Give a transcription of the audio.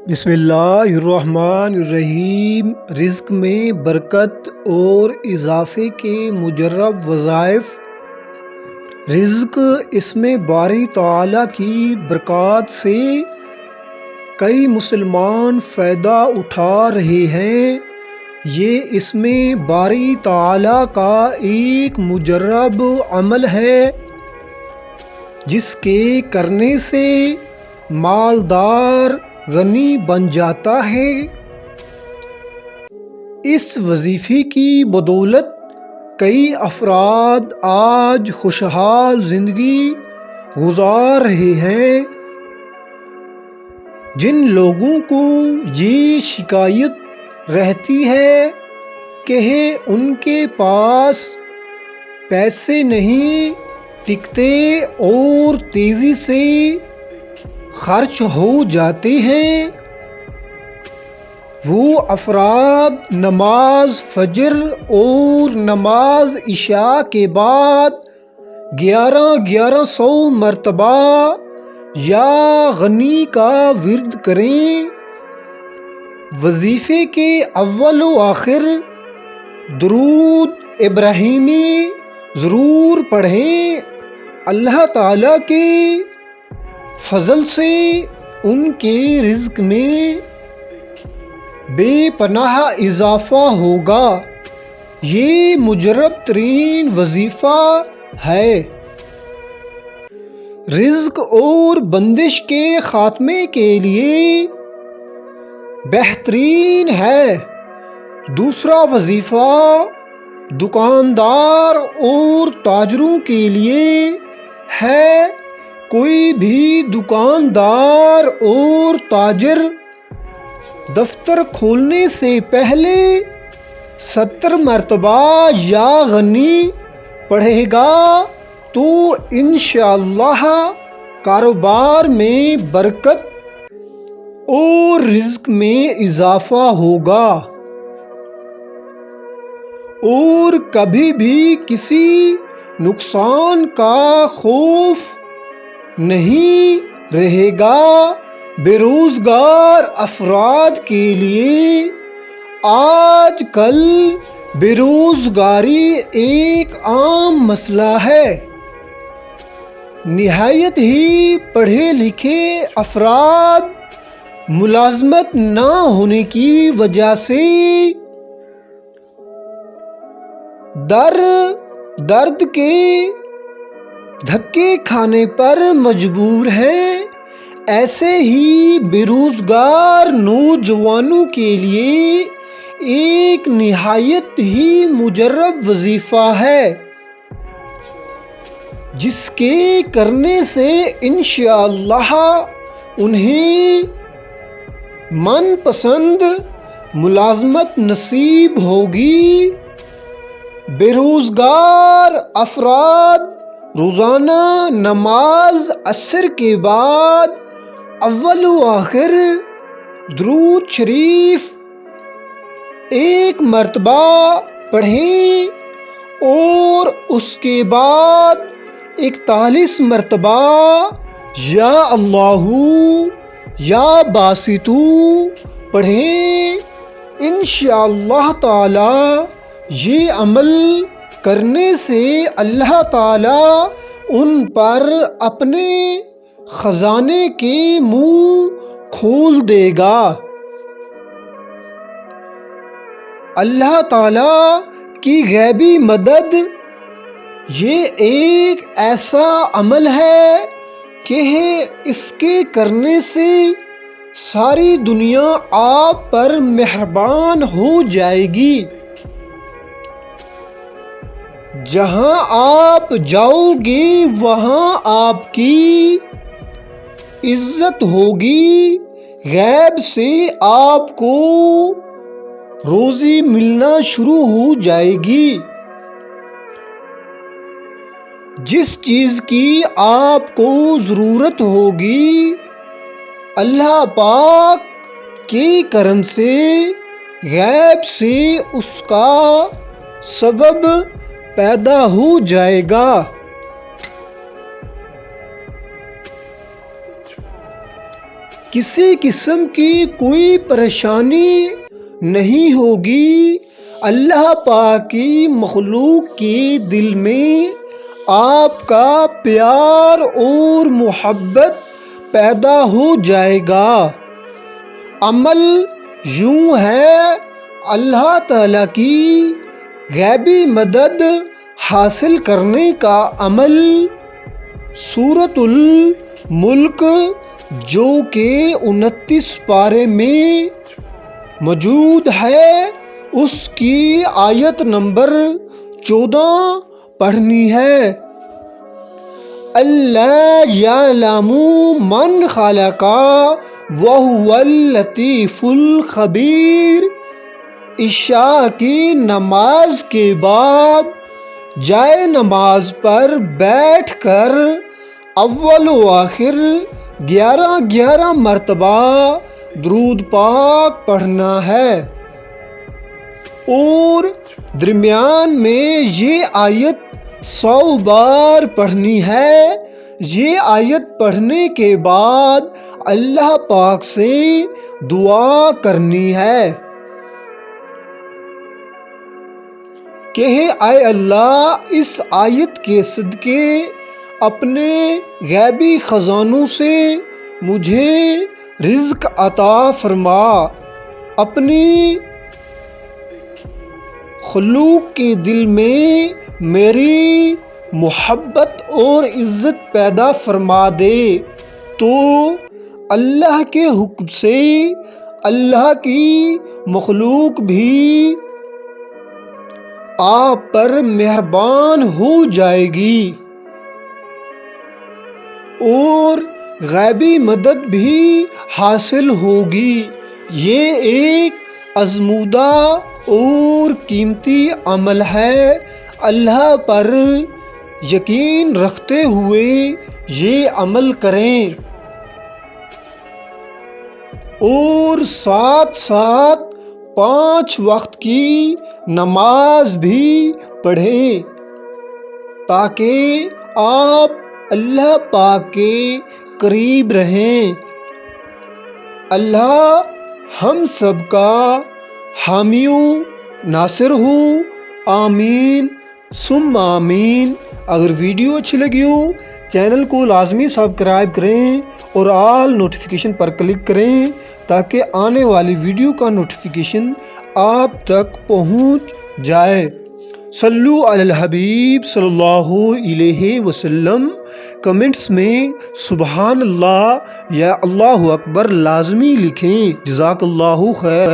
بسم اللہ الرحمن الرحیم۔ رزق میں برکت اور اضافے کے مجرب وظائف۔ رزق، اس میں باری تعالیٰ کی برکات سے کئی مسلمان فائدہ اٹھا رہے ہیں۔ یہ اس میں باری تعالیٰ کا ایک مجرب عمل ہے جس کے کرنے سے مالدار غنی بن جاتا ہے۔ اس وظیفے کی بدولت کئی افراد آج خوشحال زندگی گزار رہے ہیں۔ جن لوگوں کو یہ شکایت رہتی ہے کہ ان کے پاس پیسے نہیں ٹکتے اور تیزی سے خرچ ہو جاتے ہیں، وہ افراد نماز فجر اور نماز عشاء کے بعد 1100 مرتبہ یا غنی کا ورد کریں۔ وظیفے کے اول و آخر درود ابراہیمی ضرور پڑھیں۔ اللہ تعالیٰ کے فضل سے ان کے رزق میں بے پناہ اضافہ ہوگا۔ یہ مجرب ترین وظیفہ ہے۔ رزق اور بندش کے خاتمے کے لیے بہترین ہے۔ دوسرا وظیفہ دکاندار اور تاجروں کے لیے ہے۔ کوئی بھی دکاندار اور تاجر دفتر کھولنے سے پہلے 70 مرتبہ یا غنی پڑھے گا تو انشاءاللہ کاروبار میں برکت اور رزق میں اضافہ ہوگا، اور کبھی بھی کسی نقصان کا خوف نہیں رہے گا۔ بے روزگار افراد کے لیے آج کل بے روزگاری ایک عام مسئلہ ہے۔ نہایت ہی پڑھے لکھے افراد ملازمت نہ ہونے کی وجہ سے درد کے دھکے کھانے پر مجبور ہیں۔ ایسے ہی بے روزگار نوجوانوں کے لیے ایک نہایت ہی مجرب وظیفہ ہے جس کے کرنے سے انشاءاللہ انہیں من پسند ملازمت نصیب ہوگی۔ بے روزگار افراد روزانہ نماز عصر کے بعد اول و آخر درود شریف 1 مرتبہ پڑھیں اور اس کے بعد 41 مرتبہ یا اللہ یا باسطو پڑھیں۔ انشاءاللہ تعالی یہ عمل کرنے سے اللہ تعالیٰ ان پر اپنے خزانے کے منہ کھول دے گا۔ اللہ تعالیٰ کی غیبی مدد یہ ایک ایسا عمل ہے کہ اس کے کرنے سے ساری دنیا آپ پر مہربان ہو جائے گی۔ جہاں آپ جاؤ گے وہاں آپ کی عزت ہوگی۔ غیب سے آپ کو روزی ملنا شروع ہو جائے گی۔ جس چیز کی آپ کو ضرورت ہوگی اللہ پاک کے کرم سے غیب سے اس کا سبب پیدا ہو جائے گا۔ کسی قسم کی کوئی پریشانی نہیں ہوگی۔ اللہ پاک کی مخلوق کے دل میں آپ کا پیار اور محبت پیدا ہو جائے گا۔ عمل یوں ہے، اللہ تعالیٰ کی غیبی مدد حاصل کرنے کا عمل۔ سورۃ الملک جو کہ 29 پارے میں موجود ہے، اس کی آیت نمبر 14 پڑھنی ہے۔ اللہ یعلم من خلق وہو اللطیف الخبیر۔ عشاء کی نماز کے بعد جائے نماز پر بیٹھ کر اول و آخر 11 مرتبہ درود پاک پڑھنا ہے، اور درمیان میں یہ آیت 100 بار پڑھنی ہے۔ یہ آیت پڑھنے کے بعد اللہ پاک سے دعا کرنی ہے کہ اے اللہ، اس آیت کے صدقے اپنے غیبی خزانوں سے مجھے رزق عطا فرما، اپنی خلوق کے دل میں میری محبت اور عزت پیدا فرما دے۔ تو اللہ کے حکم سے اللہ کی مخلوق بھی آپ پر مہربان ہو جائے گی اور غیبی مدد بھی حاصل ہوگی۔ یہ ایک آزمودہ اور قیمتی عمل ہے۔ اللہ پر یقین رکھتے ہوئے یہ عمل کریں اور ساتھ ساتھ 5 وقت کی نماز بھی پڑھیں تاکہ آپ اللہ پاک کے قریب رہیں۔ اللہ ہم سب کا حامی و ناصر ہو، آمین ثم آمین۔ اگر ویڈیو اچھی لگی ہو چینل کو لازمی سبسکرائب کریں اور آل نوٹیفیکیشن پر کلک کریں تاکہ آنے والی ویڈیو کا نوٹیفیکیشن آپ تک پہنچ جائے۔ صلو علی الحبیب صلی اللہ علیہ وسلم۔ کمنٹس میں سبحان اللہ یا اللہ اکبر لازمی لکھیں۔ جزاک اللہ خیر۔